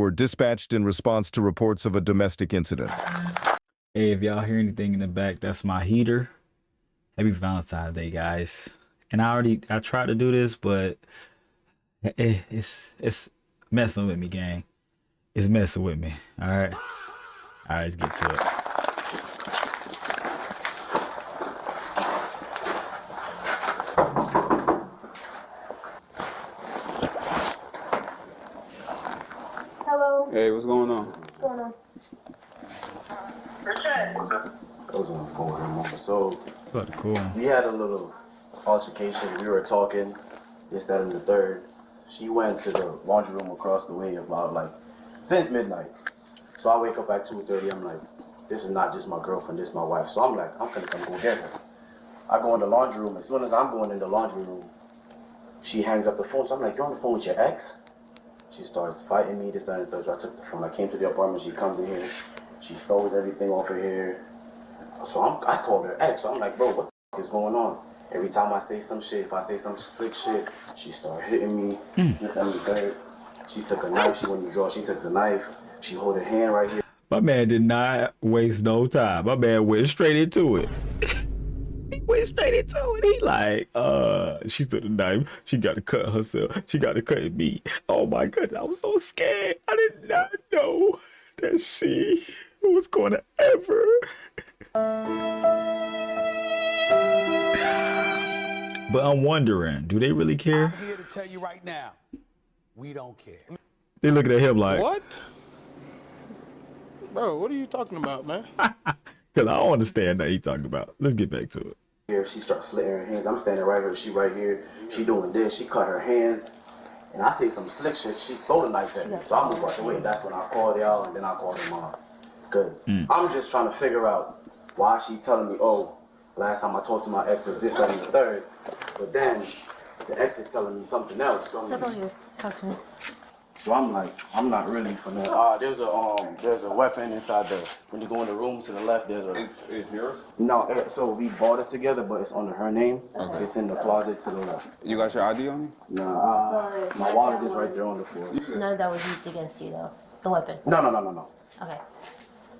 were dispatched in response to reports of a domestic incident. Hey, if y'all hear anything in the back, that's my heater. Happy Valentine's Day, guys. And I tried to do this, but it's messing with me, gang. It's messing with me. All right, let's get to it. Hello. Hey, what's going on? What's going on? I was on the phone with her mama. So Cool. we had a little altercation. We were talking, this, that, and the third. She went to the laundry room across the way about since midnight. So I wake up at 2:30. I'm like, this is not just my girlfriend, this is my wife. So I'm like, I'm gonna come go get her. I go in the laundry room. As soon as I'm going in the laundry room, she hangs up the phone. So I'm like, you're on the phone with your ex? She starts fighting me, this, that, and the third. So I took the phone. I came to the apartment. She comes in here. She throws everything off her hair. So I called her ex. So I'm like, bro, what the is going on? Every time I say some shit, if I say some slick shit, she start hitting me. This, that, and the third. She took a knife. She went to draw. She took the knife. She hold her hand right here. My man did not waste no time. My man went straight into it. He went straight into it. He like, she took the knife. She got to cut herself. She got to cut me. Oh my goodness, I was so scared. I did not know that she was going to ever. But I'm wondering, do they really care? I'm here to tell you right now, we don't care. They looking at him like, What? Bro, what are you talking about, man? because I don't understand that he talking about. Let's get back to it. Here, she starts slitting her hands. I'm standing right here. She right here. She doing this. She cut her hands. And I say some slick shit. She throw the knife at me. So I move out the way. That's when I called y'all and then I called her mom. Because I'm just trying to figure out why she telling me, oh, last time I talked to my ex was this, that, and the third. But then the ex is telling me something else. So Step on here. Talk to me. So I'm like, I'm not really finna. There's a weapon inside the. When you go in the room to the left, there's a. It's yours? No, so we bought it together, but it's under her name. Okay. It's in the closet to the left. You got your ID on you? Nah, my wallet is right there on the floor. None of that was used against you, though. The weapon. No. Okay.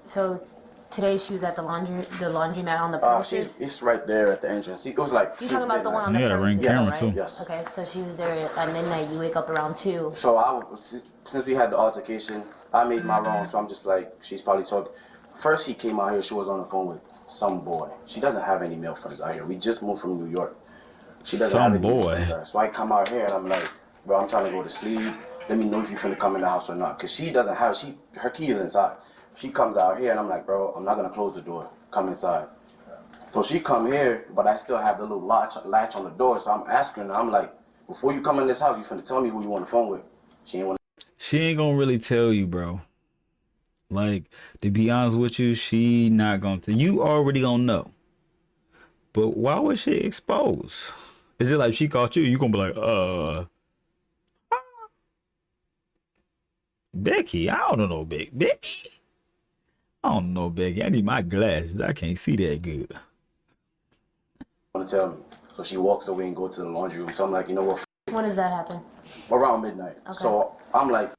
So today she was at the laundromat on the premises. It's right there at the entrance. It was like. You talking about the one on the Yeah, premises, ring camera right? too. Yes. Okay, so she was there at midnight. You wake up around 2. So since we had the altercation, I made my wrong. So I'm just like, she's probably talking. First he came out here. She was on the phone with some boy. She doesn't have any male friends out here. We just moved from New York. She doesn't have any male friends out here. So I come out here and I'm like, bro, I'm trying to go to sleep. Let me know if you finna come in the house or not. Cause she doesn't have. Her key is inside. She comes out here and I'm like, bro, I'm not gonna close the door. Come inside. So she come here, but I still have the little latch on the door. So I'm asking her, I'm like, before you come in this house, you finna tell me who you on the phone with. She ain't gonna really tell you, bro. Like, to be honest with you, she not gonna tell you. Already gonna know. But why would she expose? Is it like she caught you? You gonna be like, Becky? I don't know, Becky. I don't know, Becky. I need my glasses. I can't see that good. Want to tell me. So she walks away and go to the laundry room. So I'm like, you know what? When does that happen? Around midnight. Okay. So I'm like,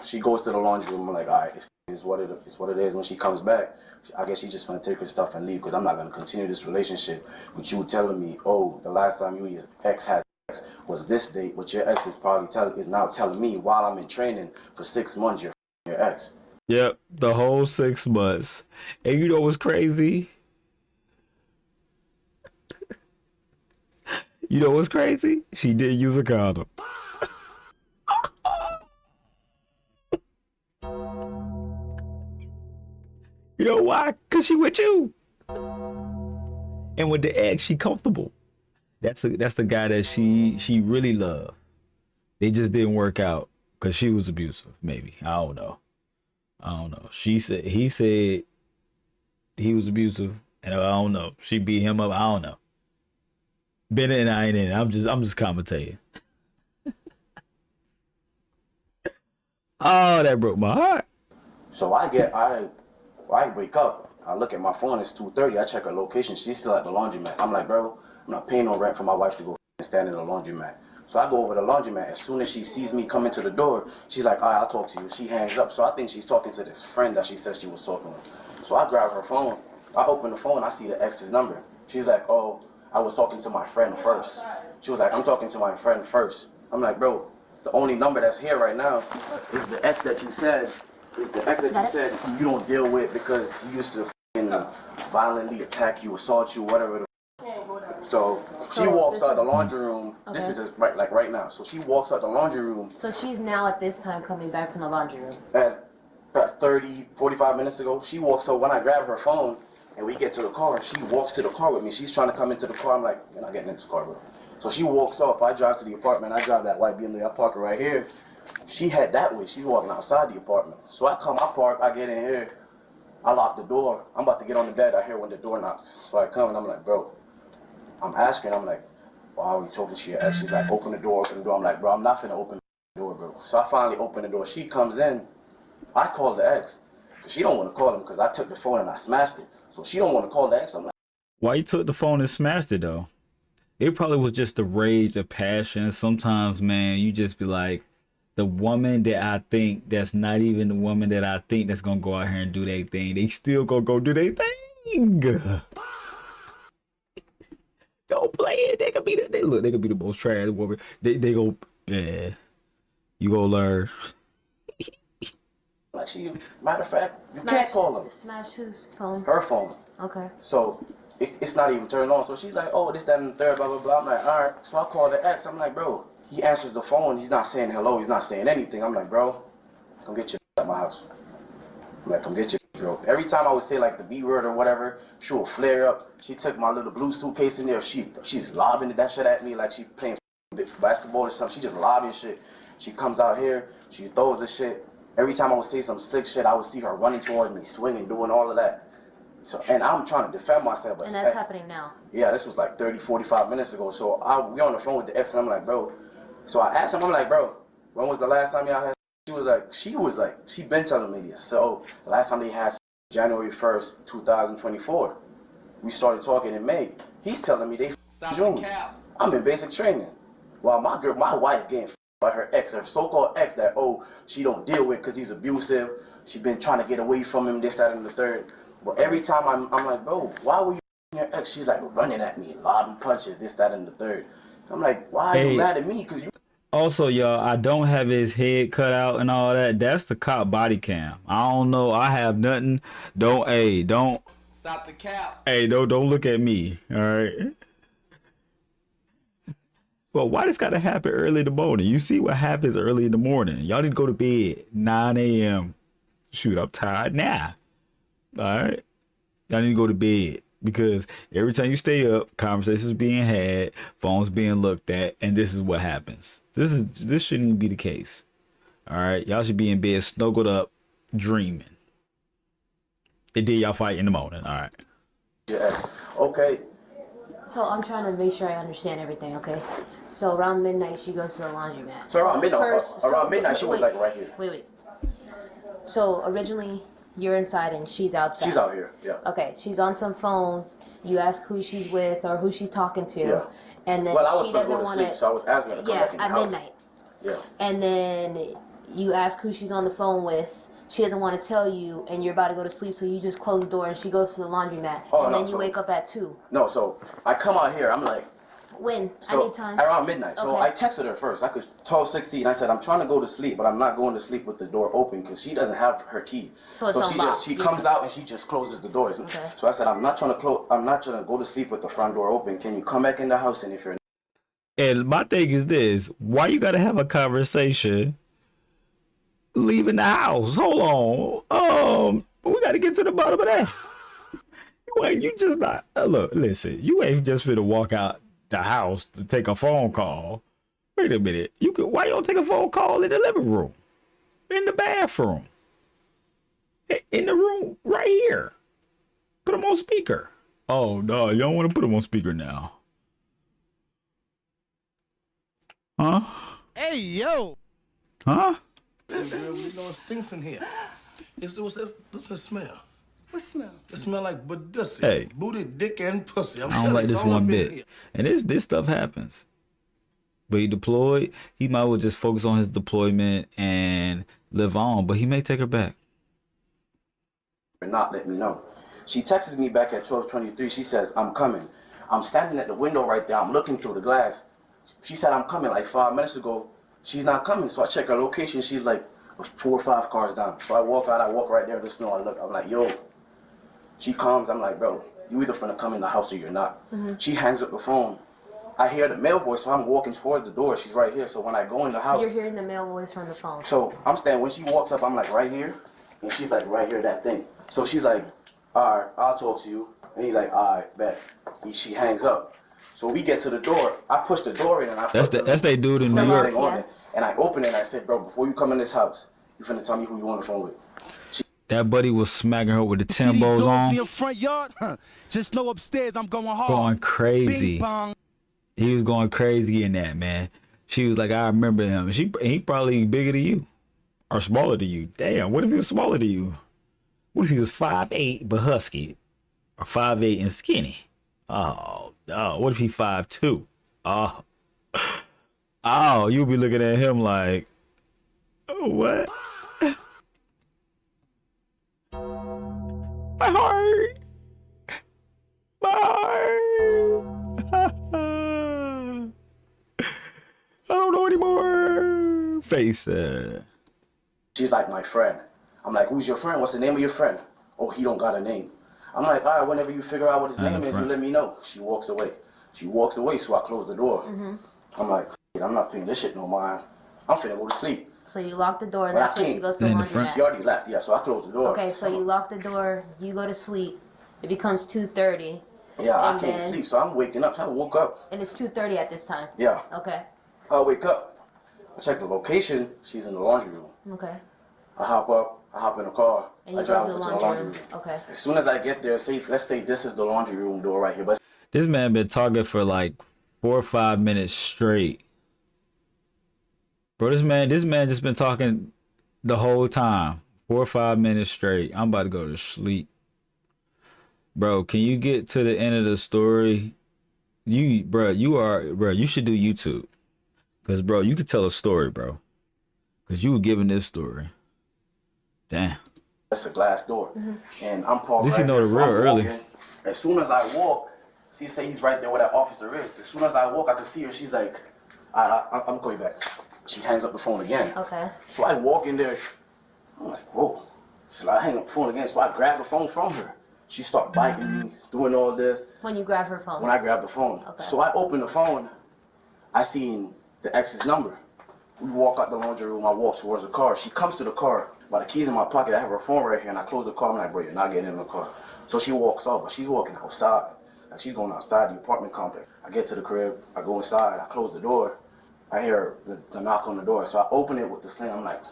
she goes to the laundry room. I'm like, all right, it's what it is. When she comes back, I guess she just gonna take her stuff and leave because I'm not gonna continue this relationship with you telling me, oh, the last time you and your ex had sex was this date. What your ex is probably is now telling me while I'm in training for 6 months, you're your ex. Yep, the whole 6 months. And you know what's crazy? You know what's crazy? She did use a condom. You know why? Because she with you. And with the ex, she comfortable. That's the guy that she really loved. They just didn't work out because she was abusive, maybe. I don't know. He said he was abusive, and I don't know. She beat him up. I don't know. Been in, I ain't in. I'm just commentating. Oh, that broke my heart. So I wake up. I look at my phone. It's 2:30. I check her location. She's still at the laundromat. I'm like, bro, I'm not paying no rent for my wife to go and stand in the laundromat. So I go over to the laundromat. As soon as she sees me come into the door, she's like, all right, I'll talk to you. She hangs up. So I think she's talking to this friend that she says she was talking with. So I grab her phone. I open the phone. I see the ex's number. She's like, oh, I was talking to my friend first. She was like, I'm talking to my friend first. I'm like, bro, the only number that's here right now is the ex that you said, you don't deal with because he used to violently attack you, assault you, whatever. So she walks out the laundry room. Okay. This is just right now. So she walks out the laundry room. So she's now at this time coming back from the laundry room. At about 30, 45 minutes ago, she walks. So when I grab her phone and we get to the car, she walks to the car with me. She's trying to come into the car. I'm like, you're not getting into the car, bro. So she walks off. I drive to the apartment. I drive that white BMW. I park her right here. She head that way. She's walking outside the apartment. So I come, I park, I get in here. I lock the door. I'm about to get on the bed. I hear when the door knocks. So I come and I'm like, bro. I'm asking, I'm like, why are you talking to your ex? She's like, open the door, open the door. I'm like, bro, I'm not finna open the door, bro. So I finally open the door. She comes in. I call the ex. She don't want to call him because I took the phone and I smashed it. So she don't want to call the ex. I'm like, why you took the phone and smashed it though? It probably was just the rage of passion. Sometimes, man, you just be like, the woman that I think that's not even the woman that I think that's gonna go out here and do their thing, they still gonna go do their thing. Go play it. They could be they could be the most trash woman. They go, yeah. You go learn. like matter of fact, you can't call him. Smash whose phone? Her phone. Okay. So it's not even turned on. So she's like, oh, this, that, and the third, blah, blah, blah. I'm like, all right. So I call the ex. I'm like, bro, he answers the phone. He's not saying hello. He's not saying anything. I'm like, bro, come get your at my house. I'm like, come get your bro. Every time I would say like the B word or whatever, she would flare up. She took my little blue suitcase in there. She's lobbing that shit at me like she playing basketball or something. She just lobbing shit. She comes out here. She throws the shit. Every time I would say some slick shit, I would see her running towards me, swinging, doing all of that. So, and I'm trying to defend myself. But and that's happening now? Yeah, this was like 30, 45 minutes ago. So we on the phone with the ex, and I'm like, bro. So I asked him, I'm like, bro, when was the last time y'all had? She was like, she been telling me this. So the last time they had January 1st, 2024. We started talking in May. He's telling me they June. I'm in basic training. While my wife getting by her ex, her so-called ex that, oh, she don't deal with because he's abusive. She been trying to get away from him, this, that, and the third. But every time I'm like, bro, why were you your ex? She's like running at me, lobbing punches, this, that, and the third. I'm like, why are you mad at me? Because you. Also, y'all, I don't have his head cut out and all that. That's the cop body cam. I don't know. I have nothing. Don't stop the cap. Hey, don't look at me. All right. Well, why this gotta happen early in the morning? You see what happens early in the morning. Y'all need to go to bed 9 a.m. Shoot, I'm tired now. All right. Y'all need to go to bed because every time you stay up, conversations being had, phones being looked at, and this is what happens. This shouldn't even be the case. All right. Y'all should be in bed, snuggled up, dreaming. And then y'all fight in the morning. All right. Yeah. Okay. So I'm trying to make sure I understand everything, okay? So around midnight, she goes to the laundromat. So around midnight, she was like right here. Wait. So originally, you're inside and she's outside. She's out here, yeah. Okay, she's on some phone. You ask who she's with or who she's talking to. Yeah. And then well, I was she going doesn't to go to want sleep, so I was asking her to come back in the at house. midnight. Yeah. And then you ask who she's on the phone with. She doesn't want to tell you, and you're about to go to sleep, so you just close the door, and she goes to the laundromat. Then you wake up at 2. No, so I come out here, I'm like... When? So, Anytime? around midnight. So Okay. I texted her first. I could 12:16. I said, I'm trying to go to sleep, but I'm not going to sleep with the door open because she doesn't have her key. So it's unlocked. she comes out and she just closes the doors. Okay. So I said, I'm not trying to go to sleep with the front door open. Can you come back in the house? And if you're... And my thing is this: why you gotta have a conversation leaving the house? Hold on. We gotta get to the bottom of that. You just not look. Listen, you ain't just finna walk out the house to take a phone call. Wait a minute. Why you don't take a phone call in the living room, in the bathroom, in the room right here? Put them on speaker. Oh no, you don't want to put them on speaker now. Huh? Hey, yo. Huh? Hey, girl, you know it stinks in here. What's that smell? What smell? It smell like bussy, Hey. booty, dick, and pussy. I don't like this one bit. And this stuff happens. But he deployed. He might well just focus on his deployment and live on. But he may take her back. Not let me know. She texts me back at 12:23. She says, I'm coming. I'm standing at the window right there. I'm looking through the glass. She said, I'm coming like 5 minutes ago. She's not coming. So I check her location. She's like 4 or 5 cars down. So I walk out. I walk right there in the snow. I look. I'm like, yo. She comes. I'm like, bro, you either finna come in the house or you're not. She hangs up the phone. I hear the male voice, so I'm walking towards the door. She's right here. So when I go in the house. You're hearing the male voice from the phone. So I'm standing. When she walks up, I'm like right here. And she's like right here, that thing. So she's like, all right, I'll talk to you. And he's like, all right, bet. She hangs up. So we get to the door. I push the door in and I That's they dude in New York. On it. And I open it and I said, bro, before you come in this house, you finna tell me who you on the phone with. That buddy was smacking her with the See these Timbos dogs on. in your front yard? Just know upstairs I'm going hard. Going crazy. Bing bong. He was going crazy in that, man. She was like, I remember him. He probably bigger than you or smaller than you. Damn, what if he was smaller than you? What if he was 5'8" but husky? Or 5'8" and skinny? Oh, what if he 5'2"? Oh, you'll be looking at him like, oh, what? My heart. My heart. I don't know anymore. Face. She's like, my friend. I'm like, who's your friend? What's the name of your friend? Oh, he don't got a name. I'm like, all right, whenever you figure out what his name is, you let me know. She walks away. So I close the door. I'm like, I'm not paying this shit no mind. I'm finna go to sleep. So you lock the door, and But that's I when she can't. goes to the In the laundromat. front. She already left, yeah, so I closed the door. Okay, so you lock the door, you go to sleep. It becomes 2:30, Yeah, I and can't then- sleep, so I'm waking up. So I woke up. and it's 2:30 at this time. Yeah. Okay. I wake up. I check the location. She's in the laundry room. Okay. I hop up. I hop in the car. And I you go drive to over the to the laundry laundry room. room. Okay. As soon as I get there, let's say this is the laundry room door right here. But This man been talking for like 4 or 5 minutes straight. Bro, this man just been talking the whole time. 4 or 5 minutes straight. I'm about to go to sleep. Bro, can you get to the end of the story? You should do YouTube. Cause bro, you could tell a story, bro. Cause you were giving this story. Damn. it's a glass door, and I'm parked. This you right know here, the so real I'm early. walking. As soon as I walk, say he's right there where that officer is. As soon as I walk, I can see her. She's like, I'm going back. She hangs up the phone again. Okay. So I walk in there. I'm like, whoa. So I hang up the phone again. So I grab the phone from her. She start biting me, doing all this. When you grab her phone. When I grab the phone. Okay. So I open the phone. I seen the ex's number. We walk out the laundry room. I walk towards the car. She comes to the car. By the keys in my pocket, I have her phone right here, and I close the car. I'm like, bro, you're not getting in the car. So she walks off, but she's walking outside. Like she's going outside the apartment complex. I get to the crib. I go inside. I close the door. I hear the knock on the door. So I open it with the sling. I'm like,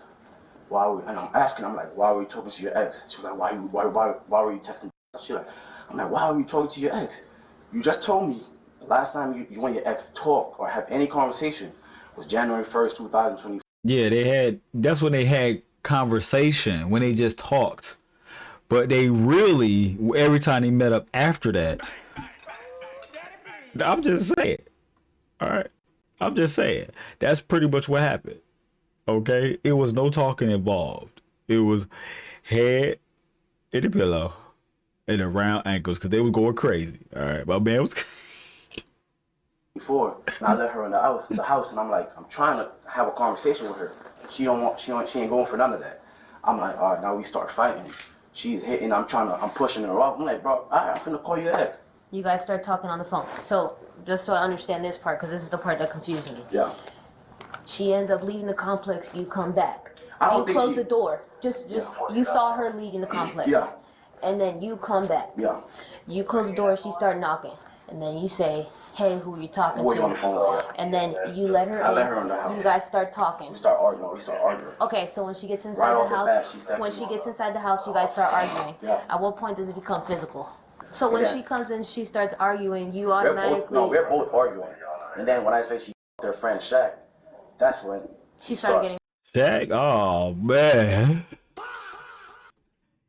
why are we? And I'm asking. I'm like, why were you talking to your ex? She was like, why were you texting? She like, I'm like, why are you talking to your ex? You just told me the last time you and your ex talk or have any conversation was January 1st, 2020. Yeah, that's when they had conversation, when they just talked. But they really, every time they met up after that, I'm just saying. All right. I'm just saying. That's pretty much what happened. Okay? It was no talking involved. It was head in the pillow and around ankles because they were going crazy. All right. My man was... Before, and I let her in the house, and I'm like, I'm trying to have a conversation with her. She ain't going for none of that. I'm like, all right, now we start fighting. She's hitting, I'm pushing her off. I'm like, bro, I'm finna call your ex. You guys start talking on the phone. So, just so I understand this part, because this is the part that confused me. Yeah. She ends up leaving the complex, you come back. I don't you think close she- the door. Just you saw her leaving the complex. Yeah. And then you come back. Yeah. You close the door, she start knocking. And then you say, hey, who are you talking Who are to? you on the phone with? And then you let her I in. let her in the house. You guys start talking. We start arguing. Okay, so when she gets inside Right the off the bat, house, she steps when in she my gets house. inside the house, you guys start arguing. Yeah. At what point does it become physical? So when Yeah. she comes in, she starts arguing. You We're automatically. both arguing. And then when I say she their friend Shaq, that's when She started getting. Shaq, oh man.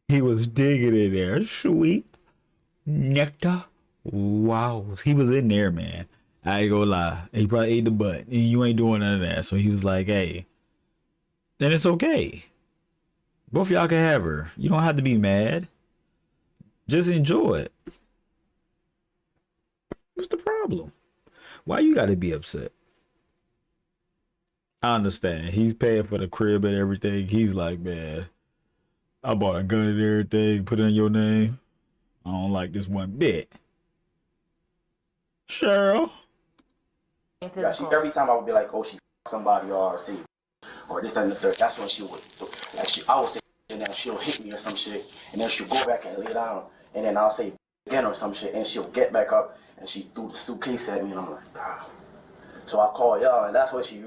He was digging in there. Sweet nectar. Wow. He was in there, man. I ain't gonna lie. He probably ate the butt. And you ain't doing none of that. So he was like, hey. And it's okay. Both of y'all can have her. You don't have to be mad. Just enjoy it. What's the problem? Why you gotta be upset? I understand. He's paying for the crib and everything. He's like, man, I bought a gun and everything, put it in your name. I don't like this one bit. Cheryl. Yeah, every time I would be like, oh, she somebody or see, or this, that, and the third. That's when she would, like, I would say, and then she'll hit me or some shit, and then she'll go back and lay down, and then I'll say again or some shit, and she'll get back up, and she threw the suitcase at me, and I'm like, ah. So I called y'all, and that's what she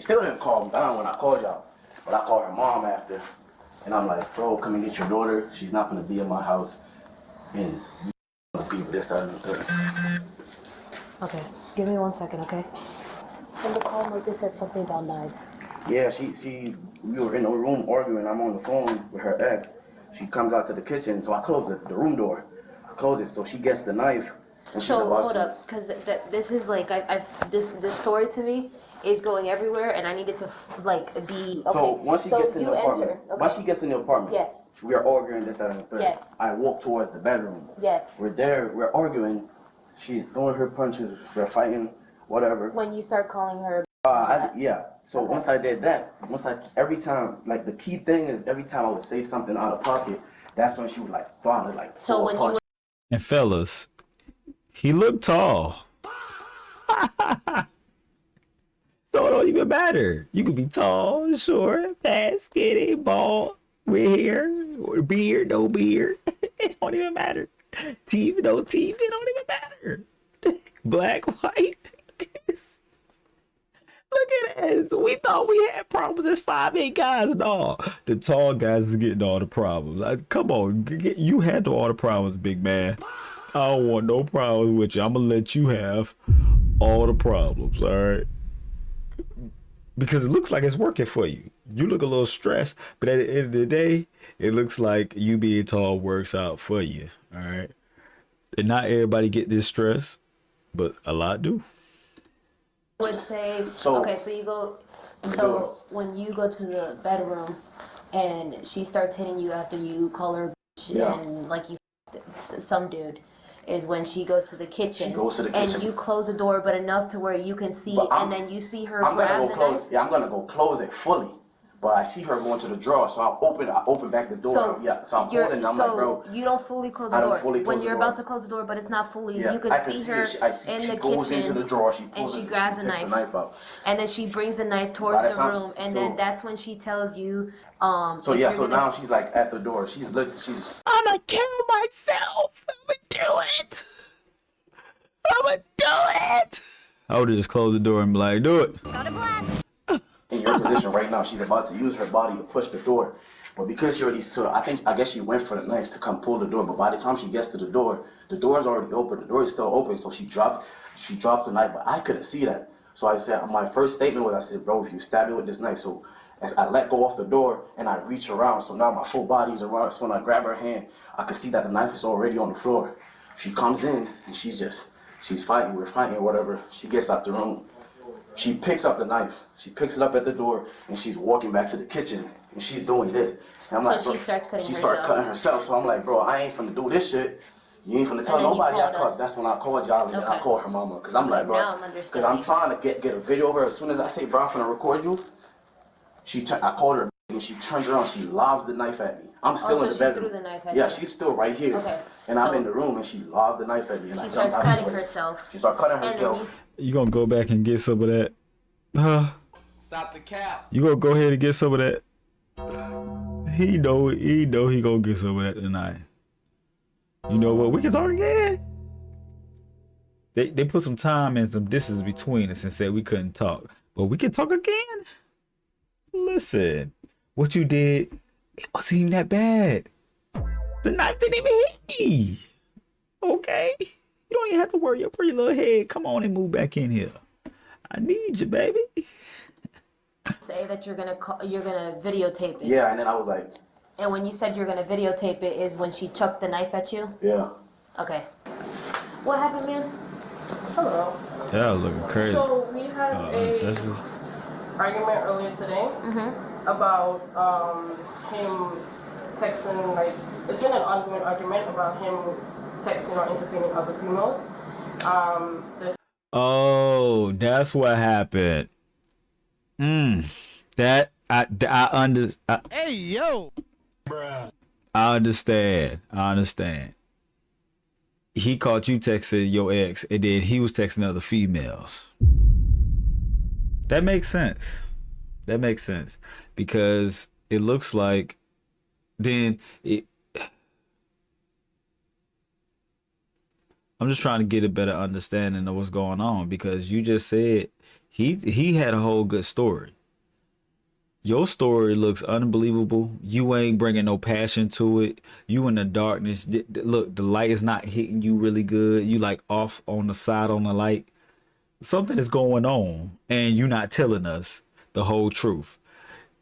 still didn't calm down when I called y'all, but I called her mom after, and I'm like, bro, come and get your daughter. She's not gonna be in my house, and you gonna be this, that, and the third. Okay, give me 1 second, okay? And the call note just said something about knives. Yeah, we were in the room arguing. I'm on the phone with her ex. She comes out to the kitchen, so I closed the room door. I close it, so she gets the knife, and she's So about hold to. up, because this is like this story to me is going everywhere, and I need it to be. Okay. So once she gets in the apartment, okay. once she gets in the apartment, Yes. we are arguing this, that, and the third. Yes. I walk towards the bedroom. Yes. We're there, we're arguing. She's throwing her punches. We're fighting, whatever. When you start calling her. Yeah. So Okay. once I did that, every time, like the key thing is every time I would say something out of pocket, that's when she would like throw it, like So throw when a punch. And fellas, he looked tall. So it don't even matter. You could be tall, short, fat, skinny, bald, with hair, or beard, no beard. It don't even matter. Teeth, no teeth, it don't even matter. Black, white. Look at this. We thought we had problems. It's 5'8" guys. No, the tall guys is getting all the problems. Come on, you handle all the problems, big man. I don't want no problems with you. I'm gonna let you have all the problems, all right? Because it looks like it's working for you. You look a little stressed, but at the end of the day, it looks like you being tall works out for you, all right? And not everybody get this stress, but a lot do. Would say So- okay, so you go. So when you go to the bedroom, and she starts hitting you after you call her bitch Yeah. and like you some dude. Is when she goes to the kitchen. She goes to the and kitchen. you close the door, but enough to where you can see, But and then you see her I'm gonna grab go the close. knife. Yeah, I'm gonna go close it fully. But I see her going to the drawer, so I open back the door. So So I'm holding it. I'm like, bro. you don't fully close the I don't door. fully When close the you're door. about to close the door, but it's not fully. Yeah, You can I can see her it. I see in she the goes kitchen, into the drawer. She and pulls she it, grabs she a picks knife. the knife out. and then she brings the knife towards By the the time- room, and so- then that's when she tells you. So if yeah, you're so gonna now she's like at the door. She's I'ma kill myself. I'ma do it. I'ma do it. I would have just closed the door and be like, do it. in your position right now. She's about to use her body to push the door. But because she already saw, I guess she went for the knife to come pull the door. But by the time she gets to the door is already open. The door is still open. So she dropped the knife, but I couldn't see that. So I said, my first statement was, I said, bro, if you stab me with this knife. So as I let go off the door and I reach around. So now my full body's around. So when I grab her hand, I could see that the knife is already on the floor. She comes in and she's fighting. We're fighting or whatever. She gets out the room. She picks up the knife. She picks it up at the door, and she's walking back to the kitchen, and she's doing this. And I'm like, she bro, starts cutting she herself. started cutting herself. So I'm like, bro, I ain't finna do this shit. You ain't finna tell then you nobody I called cut. us. That's when I called y'all, and then I Okay. called her mama. Cause I'm like, bro, now I'm cause I'm understanding. trying to get a video of her. As soon as I say, bro, I'm finna record you, I called her, and she turns around, she lobs the knife at me. I'm still so in the she bedroom. threw the knife at yeah, you. she's still right here. Okay. And I'm So- in the room, and she lobs the knife at me. And She I starts jumped out cutting the way. herself. She started cutting And then herself. You gonna go back and get some of that? Stop the cap. You gonna go ahead and get some of that? He know he gonna get some of that tonight. You know what? We can talk again. They put some time and some distance between us and said we couldn't talk, but we can talk again. Listen, what you did, it wasn't even that bad. The knife didn't even hit me. Okay, you don't even have to worry your pretty little head. Come on and move back in here. I need you, baby. say that you're gonna videotape it. Yeah, and then I was like, And when you said you're gonna videotape it, is when she chucked the knife at you? yeah. Okay. What happened, man? Hello. That was looking crazy. So we had a This is argument earlier today about him texting, like, it's been an ongoing argument about him texting or entertaining other females. Oh, that's what happened. That I understand. Hey, yo. I understand. He caught you texting your ex, and then he was texting other females. That makes sense. Because it looks like then it. I'm just trying to get a better understanding of what's going on, because you just said he had a whole good story. Your story looks unbelievable. You ain't bringing no passion to it. You in the darkness. Look, the light is not hitting you really good. You like off on the side on the light. Something is going on, and you not telling us the whole truth.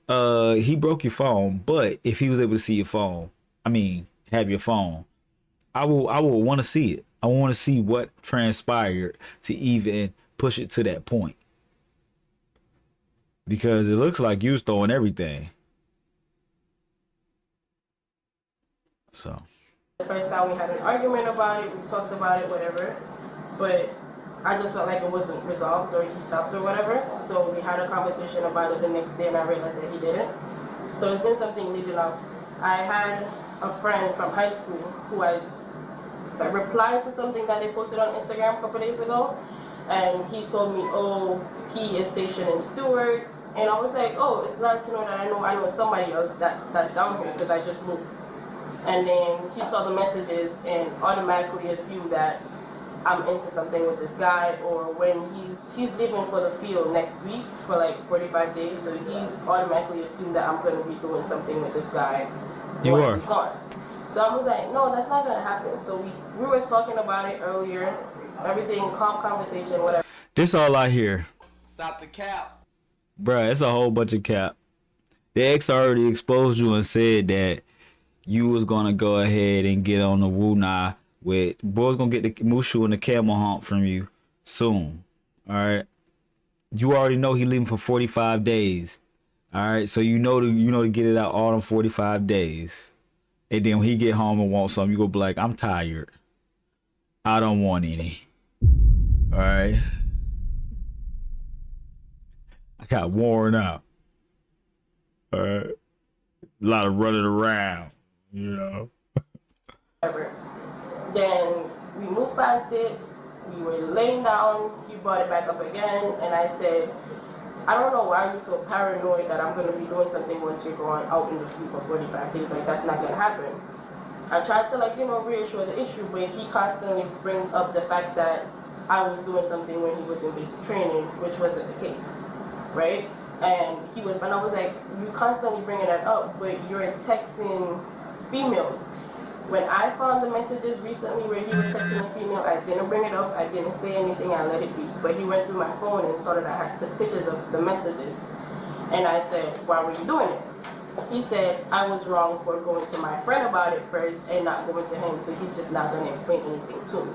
He broke your phone, but if he was able to see your phone, have your phone, I will want to see it. I want to see what transpired to even push it to that point. Because it looks like you was throwing everything. So. The first time we had an argument about it, we talked about it, whatever. But I just felt like it wasn't resolved, or he stopped or whatever. So we had a conversation about it the next day, and I realized that he didn't. So it's been something leading up. I had a friend from high school who I replied to something that they posted on Instagram a couple days ago, and he told me, oh, he is stationed in Stewart, and I was like, oh, it's glad to know that I know somebody else that's down here, because I just moved. And then he saw the messages and automatically assumed that I'm into something with this guy, or when he's leaving for the field next week for like 45 days, so he's automatically assumed that I'm going to be doing something with this guy once he's gone. So I was like, no, that's not going to happen. So we were talking about it earlier, everything, calm conversation, whatever. This all I hear. Stop the cap. Bruh, it's a whole bunch of cap. The ex already exposed you and said that you was going to go ahead and get on the woo nah with, boy's going to get the mushu and the camel hump from you soon. All right. You already know he leaving for 45 days. All right. So you know to get it out all in 45 days. And then when he get home and want something, you go be like, I'm tired. I don't want any. All right. I got worn out. All right. A lot of running around, you know. Then we moved past it. We were laying down. He brought it back up again. And I said, I don't know why you're so paranoid that I'm going to be doing something once you're going out in the field for 45 days. Like, that's not going to happen. I tried to, reassure the issue, but he constantly brings up the fact that I was doing something when he was in basic training, which wasn't the case, right? And I was like, you constantly bringing that up, but you're texting females. When I found the messages recently where he was texting a female, I didn't bring it up, I didn't say anything, I let it be. But he went through my phone and saw that I had took pictures of the messages. And I said, why were you doing it? He said, I was wrong for going to my friend about it first and not going to him, so he's just not going to explain anything to me.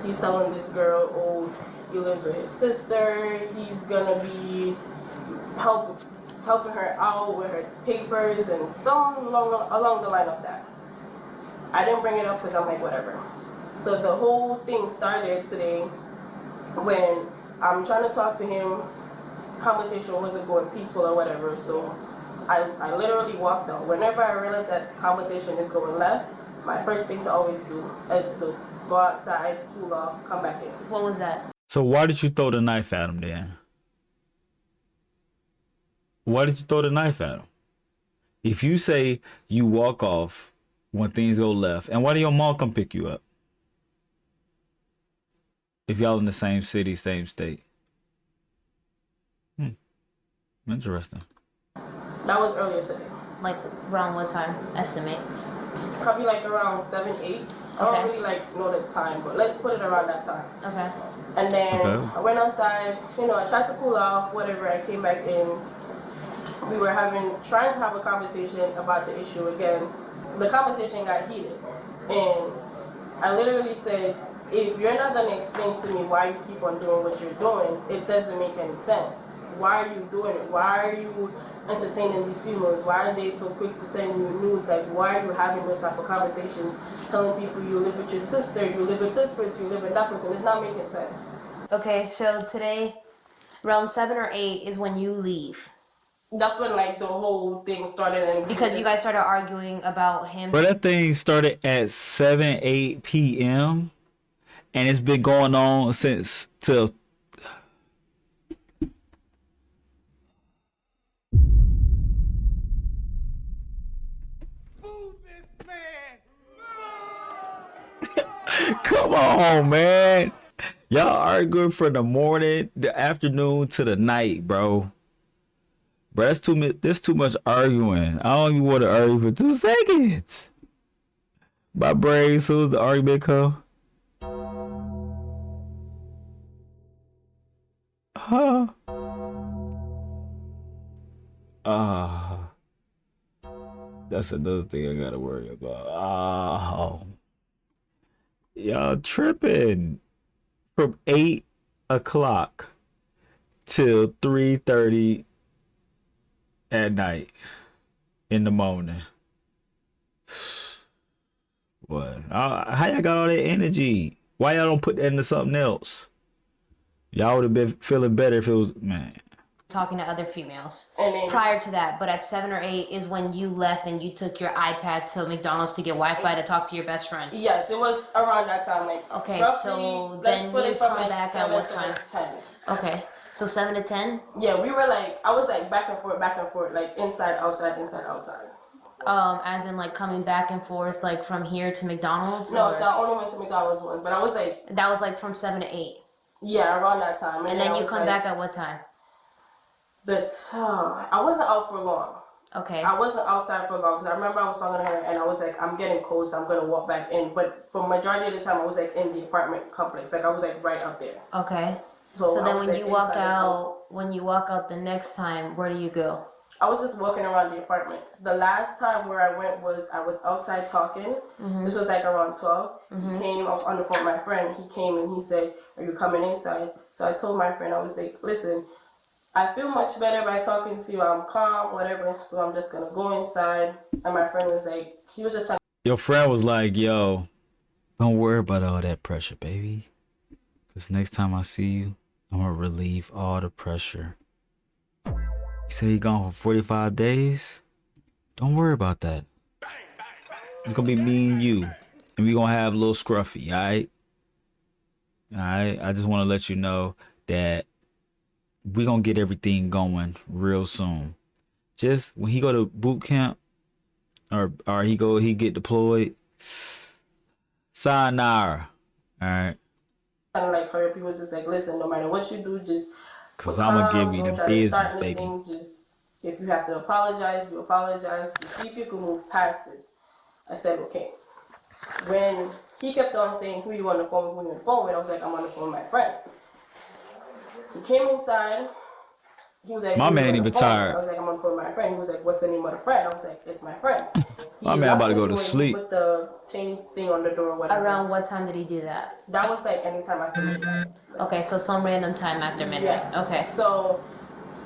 He's telling this girl, oh, he lives with his sister, he's going to be helping her out with her papers and something along the line of that. I didn't bring it up because I'm like, whatever. So the whole thing started today when I'm trying to talk to him. Conversation wasn't going peaceful or whatever, so I literally walked out. Whenever I realize that conversation is going left, my first thing to always do is to go outside, cool off, come back in. What was that? So why did you throw the knife at him then? Why did you throw the knife at him? If you say you walk off when things go left, and why did your mom come pick you up? If y'all in the same city, same state. Interesting. That was earlier today. Like around what time? Estimate. Probably like around 7, 8. I don't really know the time, but let's put it around that time. Okay. And then I went outside, I tried to cool off, whatever. I came back in. We were trying to have a conversation about the issue again. The conversation got heated. And I literally said, if you're not gonna explain to me why you keep on doing what you're doing, it doesn't make any sense. Why are you doing it? Why are you entertaining these females? Why are they so quick to send you news? Like, why are you having those type of conversations, telling people you live with your sister, you live with this person, you live with that person? It's not making sense. Okay, so today, around 7 or 8 is when you leave. That's when like the whole thing started, and Because you guys started arguing about him. But that thing started at 7, 8 p.m. and it's been going on since till. Come on, man. Y'all arguing from the morning, the afternoon to the night, bro. Bro, there's too much arguing. I don't even want to argue for 2 seconds. My brain, as soon as the argument come. Huh? That's another thing I gotta worry about. Y'all tripping. From 8 o'clock till 3:30 at night in the morning. What? How y'all got all that energy? Why y'all don't put that into something else? Y'all would have been feeling better if it was, man. Talking to other females And then, prior to that, but at 7 or 8 is when you left and you took your iPad to McDonald's to get Wi-Fi to talk to your best friend. yes, it was around that time. Like, Okay, roughly, so let's then put you it from come like back at 7 what to time? like 10. Okay, so 7 to 10. Yeah, we were like, I was like back and forth, like inside, outside, inside, outside. As in like coming back and forth, like from here to McDonald's. No, or- so I only went to McDonald's once, but I was like, that was like from 7 to 8, yeah, around that time. and then I you was come like, back at what time? I wasn't out for long. Okay. I wasn't outside for long because I remember I was talking to her and I was like, I'm getting cold, so I'm gonna walk back in. But for majority of the time, I was like in the apartment complex, like I was like right up there. Okay. So So I then was, when like, you walk inside and out, the next time, where do you go? I was just walking around the apartment. The last time where I went was I was outside talking. This was like around 12. He came, I was on the phone with my friend. He came and he said, are you coming inside? So I told my friend, I was like, listen, I feel much better by talking to you. I'm calm, whatever, so I'm just gonna go inside. And my friend was like, he was just trying. Your friend was like, yo, don't worry about all that pressure, baby. Because next time I see you, I'm going to relieve all the pressure. You say you gone for 45 days? Don't worry about that. It's going to be me and you. And we going to have a little scruffy, all right? All right? I just want to let you know that we going to get everything going real soon. Just when he go to boot camp or he get deployed, sayonara, all right? Kind of like hurry up. He was just like, listen, no matter what you do, just Cause I'm gonna give you don't the try to business, start baby. anything. Just if you have to apologize, you apologize. Just see if you can move past this. I said, okay. When he kept on saying, who you on the phone with, I was like, I'm on the phone with my friend. He came inside. He was like, My "Who man you on even the phone?" tired. I was like, I'm on the phone with my friend. He was like, what's the name of the friend? I was like, it's my friend. My He man about to locked go the to door and he sleep. Put the chain thing on the door or whatever. Around what time did he do that? That was like anytime after midnight. Okay, so some random time after midnight. Yeah. Okay. So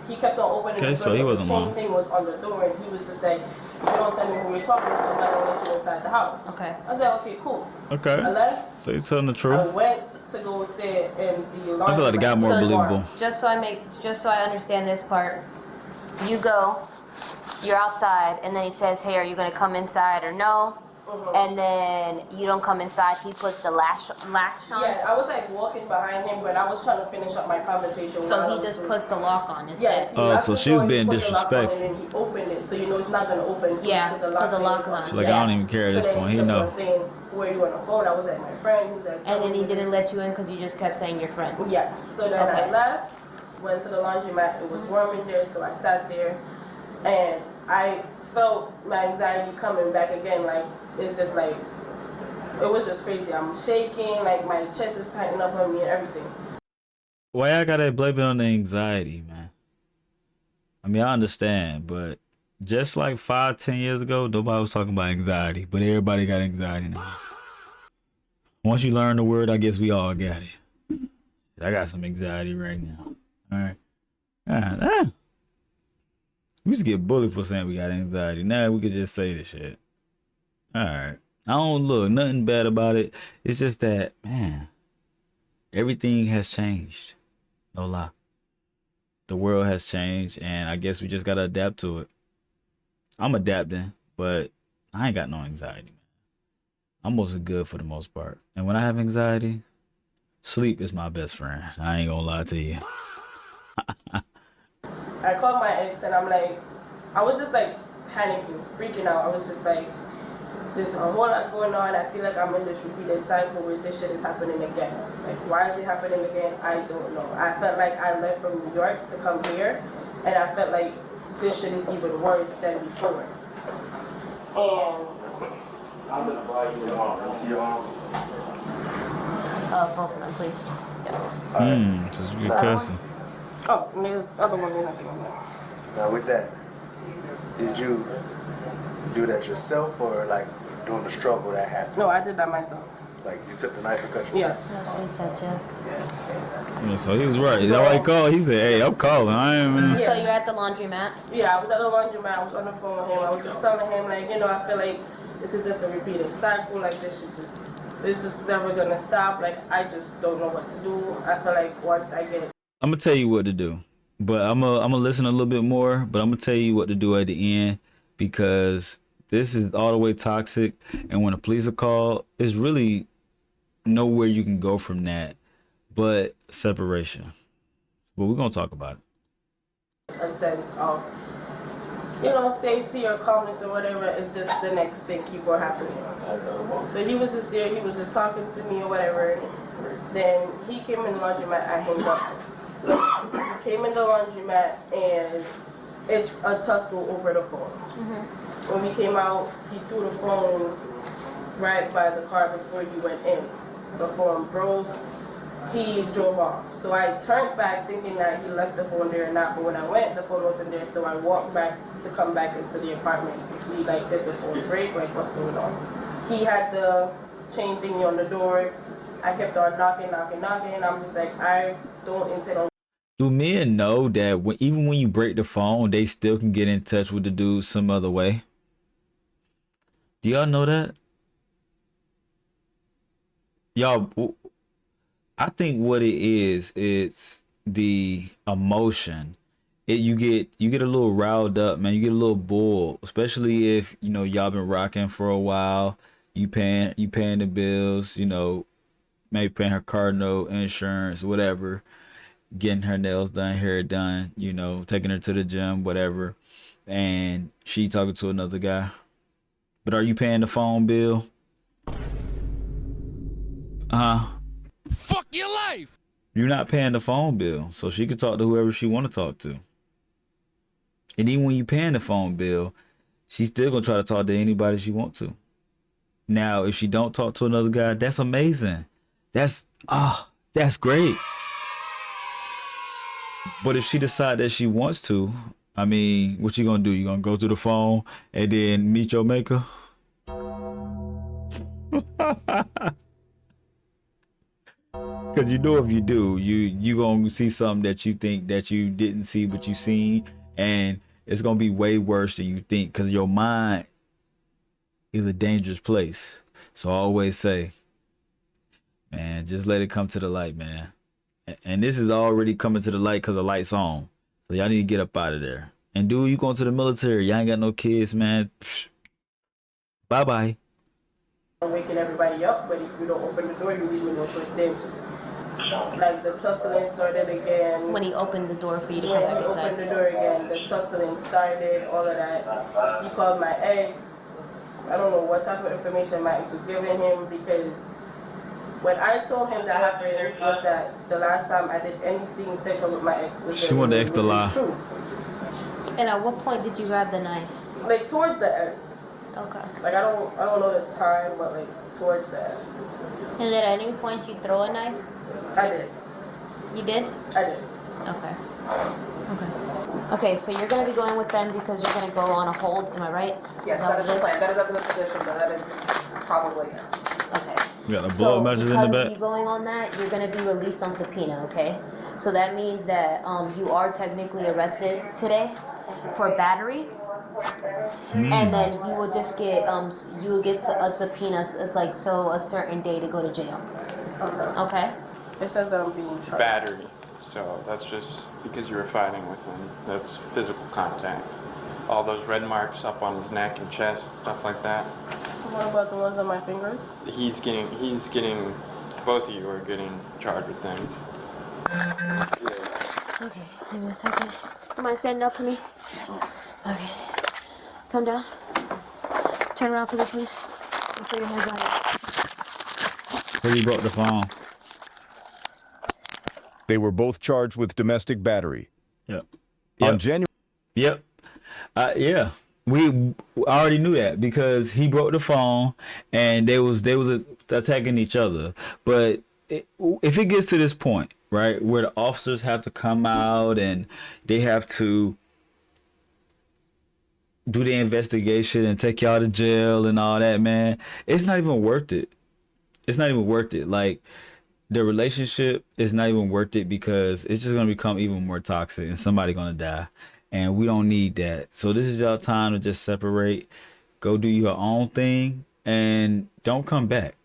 he kept on opening Okay, the door. so he but wasn't the chain lying. thing was on the door, and he was just like, "You don't tell me who you're talking to, I'm not gonna let you inside the house." Okay. I was like, "Okay, cool." Okay. I left. So you telling the I truth? went to go stay in the laundry. I feel like it got more So- believable. Just so I understand this part, you go, you're outside, and then he says, "Hey, are you gonna come inside or no?" And then you don't come inside. He puts the latch on. Yeah, I was like walking behind him, but I was trying to finish up my conversation. So while I he was just doing- puts the lock on. Yes. he Oh, locked so the she was door, he being put the lock on, disrespectful. And then he opened it, so you know it's not gonna open. until Yeah, you put the put the thing lock on. on. She's like, I don't Yes. even care at So this then point. he He kept know. on saying, "Who are you on the phone?" I was like, "My friend." He was like, And then he "Tell me didn't this." let you in because you just kept saying your friend. Yes. So then I Okay. left, went to the laundromat. It was warm in there, so I sat there, and I felt my anxiety coming back again. Like it's just like it was just crazy. I'm shaking, like my chest is tightening up on me and everything. Why I gotta blame it on the anxiety, man? I mean, I understand, but just like 5, 10 years ago, nobody was talking about anxiety, but everybody got anxiety now. Once you learn the word, I guess we all got it. I got some anxiety right now. All right. We used to get bullied for saying we got anxiety. Now we could just say this shit. All right. I don't look nothing bad about it. It's just that, man, everything has changed. No lie. The world has changed, and I guess we just gotta adapt to it. I'm adapting, but I ain't got no anxiety, man. I'm mostly good for the most part. And when I have anxiety, sleep is my best friend. I ain't gonna lie to you. I called my ex and I'm like, I was just like panicking, freaking out. I was just like, there's a whole lot going on. I feel like I'm in this repeated cycle where this shit is happening again. Like, why is it happening again? I don't know. I felt like I left from New York to come here, and I felt like this shit is even worse than before. And I'm gonna buy you an arm. Let me see your arm. Both of them, please. Yeah. This is good cussing. oh, and there's the other one, there's nothing on there. Now with that, did you do that yourself or like during the struggle that happened? No, I did that myself. Like you took the knife and cut yourself? Yes. That's what he said too. Yeah, so he was right. Is that why he called? He said, hey, I'm calling. I am. So you're at the laundromat? Yeah, I was at the laundromat. I was on the phone with him. I was just telling him, like, you know, I feel like this is just a repeated cycle. Like, this should just, it's just never gonna stop. Like, I just don't know what to do. I feel like once I get, I'm gonna tell you what to do, but I'm gonna listen a little bit more. But I'm gonna tell you what to do at the end, because this is all the way toxic. And when the police are called, it's really nowhere you can go from that but separation. But we're gonna talk about it. a sense of, you know, safety or calmness or whatever, it's just the next thing keep on happening. So he was just there, he was just talking to me or whatever. Then he came in the laundromat, I hung up. He came in the laundromat and it's a tussle over the phone. When we came out, he threw the phone right by the car before you went in. The phone broke. He drove off. So I turned back thinking that he left the phone there or not, but when I went, the phone wasn't there, so I walked back to come back into the apartment to see, like, did the phone break, like, what's going on. He had the chain thingy on the door. I kept on knocking, and I'm just like, I don't intend on. Do men know that even when you break the phone, they still can get in touch with the dude some other way? Do y'all know that? Y'all, I think what it is, it's the emotion. You get a little riled up, man. You get a little bored, especially if, you know, y'all been rocking for a while. You paying the bills, you know, maybe paying her car note, insurance, whatever. Getting her nails done, hair done, you know, taking her to the gym, whatever. And she talking to another guy. But are you paying the phone bill? Fuck your life. You're not paying the phone bill, so she can talk to whoever she want to talk to. And even when you paying the phone bill, she's still gonna try to talk to anybody she want to. Now, if she don't talk to another guy, that's amazing. That's great. But if she decide that she wants to, I mean, what you gonna do? You gonna go through the phone and then meet your maker? Cause you know, if you do, you gonna see something that you think that you didn't see but you seen, and it's gonna be way worse than you think. Cause your mind is a dangerous place. So I always say, man, just let it come to the light, man. And this is already coming to the light because the light's on. So y'all need to get up out of there. And dude, you going to the military? Y'all ain't got no kids, man. Bye bye. Waking everybody up, but if you don't open the door, you leave me no choice then to. Like, the tussling started again. When he opened the door for you to come back When he inside. opened the door again, the tussling started, all of that. He called my ex. I don't know what type of information my ex was giving him, because when I told him that happened was that the last time I did anything sexual with my ex was She wanted the ex to lie. True. And at what point did you grab the knife? Like, towards the end. Okay. Like, I don't know the time, but like towards the end. And at any point you throw a knife? I did. You did? I did. Okay. Okay. Okay, so you're gonna be going with them because you're gonna go on a hold, am I right? Yes, that is the plan. That is up in the position, but that is probably yes. Okay. You got a So blood measures in the because of back. you going on that, you're gonna be released on subpoena, okay? So that means that you are technically arrested today for battery. And then you will just get you will get a subpoena, it's like so a certain day to go to jail. Okay. It says I'm being charged. Battery. So that's just because you were fighting with him. That's physical contact. All those red marks up on his neck and chest, stuff like that. So what about the ones on my fingers? He's getting, both of you are getting charged with things. Okay, give me a second. You mind standing up for me? Okay. Come down. Turn around for me, please. And put your hands on it. Where you broke the phone. They were both charged with domestic battery. Yep. On January. Yep. Yeah. We already knew that because he broke the phone and they was attacking each other. But if it gets to this point, right, where the officers have to come out and they have to do the investigation and take y'all to jail and all that, man, it's not even worth it. It's not even worth it. Like, the relationship is not even worth it because it's just going to become even more toxic and somebody going to die. And we don't need that. So this is y'all time to just separate, go do your own thing, and don't come back.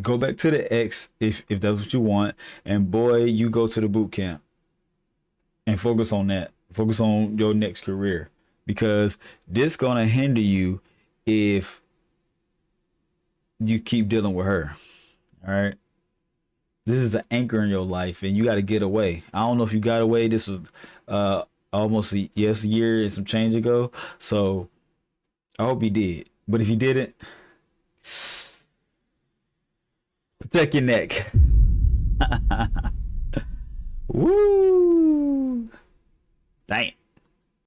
Go back to the ex if that's what you want. And boy, you go to the boot camp and focus on that. Focus on your next career because this going to hinder you if you keep dealing with her. All right. This is the anchor in your life and you got to get away. I don't know if you got away. This was almost a year and some change ago. So I hope you did. But if you didn't, protect your neck. Woo. Damn.